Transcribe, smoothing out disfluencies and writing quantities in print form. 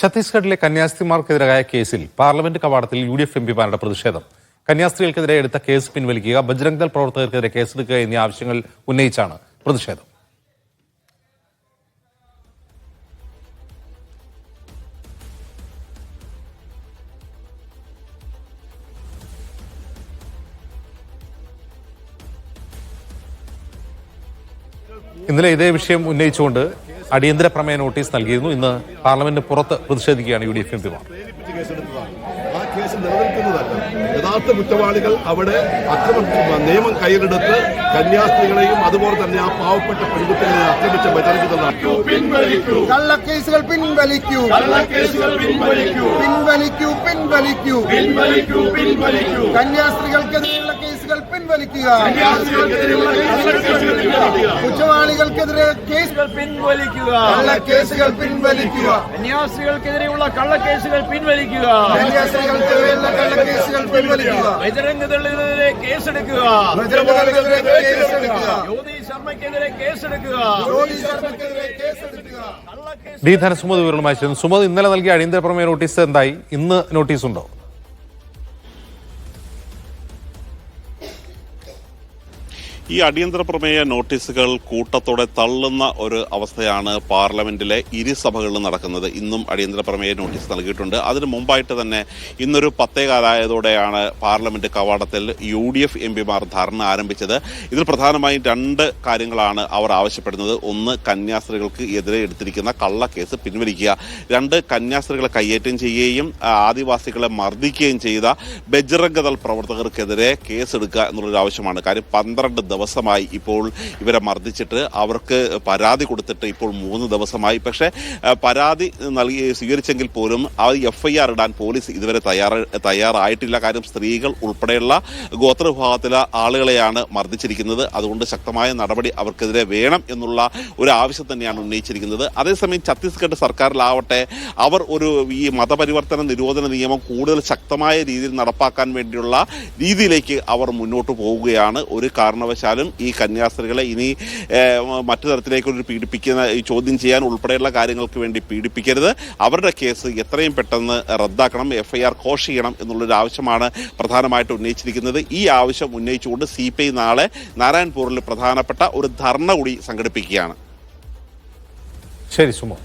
ഛത്തീസ്ഗഡിലെ കന്യാസ്ത്രീമാർക്കെതിരായ കേസിൽ പാർലമെന്റ് കവാടത്തിൽ UDF എംപിമാരുടെ പ്രതിഷേധം. കന്യാസ്ത്രീകൾക്കെതിരെ എടുത്ത കേസ് പിൻവലിക്കുക, ബജ്രംഗ് ദൾ പ്രവർത്തകർക്കെതിരെ കേസെടുക്കുക എന്നീ ആവശ്യങ്ങൾ ഉന്നയിച്ചാണ് പ്രതിഷേധം. ഇന്നലെ ഇതേ വിഷയം ഉന്നയിച്ചുകൊണ്ട് അടിയന്തര പ്രമേയ നോട്ടീസ് നൽകിയിരുന്നു. ഇന്ന് പാർലമെന്റിന് പുറത്ത് പ്രതിഷേധിക്കുകയാണ് UDF എംപിമാർ. ആ കേസ് നിലനിൽക്കുന്നതല്ല. യഥാർത്ഥ കുറ്റവാളികൾ അവിടെ നിയമം കയ്യിലെടുത്ത് കന്യാസ്ത്രീകളെയും അതുപോലെ തന്നെ ആ പാവപ്പെട്ട പെൺകുട്ടികളെ ആക്രമിച്ച ബജറംഗ് കള്ളക്കേസുകൾ പിൻവലിക്കൂ, കന്യാസ്ത്രീകൾക്കെതിരെയുള്ള കേസുകൾ പിൻവലിക്കുക, കുറ്റവാളികൾക്കെതിരെ കേസുകൾ പിൻവലിക്കുക, കള്ളക്കേസുകൾ പിൻവലിക്കുക, കന്യാസ്ത്രീകൾക്കെതിരെയുള്ള കള്ളക്കേസുകൾ പിൻവലിക്കുക, കന്യാസ്ത്രീകൾക്കെതിരെയുള്ള കള്ളക്കേസുകൾ പിൻവലിക്കുക, ബജറംഗ് ദളിനെതിരെ കേസെടുക്കുക, ജ്യോതി ശർമ്മയ്ക്കെതിരെ കേസെടുക്കുക. ഡി ധനസുമതി വിവരങ്ങളുമായി ചേരുന്നു. സുമതി, ഇന്നലെ നൽകിയ അടിയന്തര പ്രമേയ നോട്ടീസ് എന്തായി? ഇന്ന് നോട്ടീസ് ഉണ്ടോ? ഈ അടിയന്തര പ്രമേയ നോട്ടീസുകൾ കൂട്ടത്തോടെ തള്ളുന്ന ഒരു അവസ്ഥയാണ് പാർലമെന്റിലെ ഇരുസഭകളിലും നടക്കുന്നത്. ഇന്നും അടിയന്തര പ്രമേയ നോട്ടീസ് നൽകിയിട്ടുണ്ട്. അതിനു മുമ്പായിട്ട് തന്നെ ഇന്നൊരു 10:15 പാർലമെന്റ് കവാടത്തിൽ UDF എംപിമാർ ധർണ ആരംഭിച്ചത്. ഇതിൽ പ്രധാനമായും 2 കാര്യങ്ങളാണ് അവർ ആവശ്യപ്പെടുന്നത്. ഒന്ന്, കന്യാസ്ത്രീകൾക്ക് എതിരെ എടുത്തിരിക്കുന്ന കള്ളക്കേസ് പിൻവലിക്കുക. 2, കന്യാസ്ത്രീകളെ കയ്യേറ്റം ചെയ്യുകയും ആദിവാസികളെ മർദ്ദിക്കുകയും ചെയ്ത ബജ്രംഗ് ദൾ പ്രവർത്തകർക്കെതിരെ കേസെടുക്കുക എന്നുള്ളൊരു ആവശ്യമാണ്. കാര്യം 12 ദിവസമായി ഇപ്പോൾ ഇവരെ മർദ്ദിച്ചിട്ട്, അവർക്ക് പരാതി കൊടുത്തിട്ട് ഇപ്പോൾ 3 ദിവസമായി. പക്ഷേ പരാതി സ്വീകരിച്ചെങ്കിൽ പോലും ആ FIR ഇടാൻ പോലീസ് ഇതുവരെ തയ്യാറായിട്ടില്ല. കാര്യം സ്ത്രീകൾ ഉൾപ്പെടെയുള്ള ഗോത്രവിഭാഗത്തിലെ ആളുകളെയാണ് മർദ്ദിച്ചിരിക്കുന്നത്. അതുകൊണ്ട് ശക്തമായ നടപടി അവർക്കെതിരെ വേണം എന്നുള്ള ഒരു ആവശ്യം തന്നെയാണ് ഉന്നയിച്ചിരിക്കുന്നത്. അതേസമയം ഛത്തീസ്ഗഡ് സർക്കാരിലാവട്ടെ, അവർ ഈ മതപരിവർത്തന നിരോധന നിയമം കൂടുതൽ ശക്തമായ രീതിയിൽ നടപ്പാക്കാൻ വേണ്ടിയുള്ള രീതിയിലേക്ക് അവർ മുന്നോട്ട് പോവുകയാണ്. ഒരു കാരണവശാലും ഈ കന്യാസ്ത്രീകളെ ഇനി മറ്റു തരത്തിലേക്ക് പീഡിപ്പിക്കുന്ന ചോദ്യം ചെയ്യാൻ ഉൾപ്പെടെയുള്ള കാര്യങ്ങൾക്ക് വേണ്ടി പീഡിപ്പിക്കരുത്. അവരുടെ കേസ് എത്രയും പെട്ടെന്ന് റദ്ദാക്കണം, FIR കോഷ് ചെയ്യണം എന്നുള്ളൊരു ആവശ്യമാണ് പ്രധാനമായിട്ട് ഉന്നയിച്ചിരിക്കുന്നത്. ഈ ആവശ്യം ഉന്നയിച്ചുകൊണ്ട് CPI നാളെ നാരായൺപൂരിൽ പ്രധാനപ്പെട്ട ഒരു ധർണ കൂടി സംഘടിപ്പിക്കുകയാണ്. ശരി സുമോ.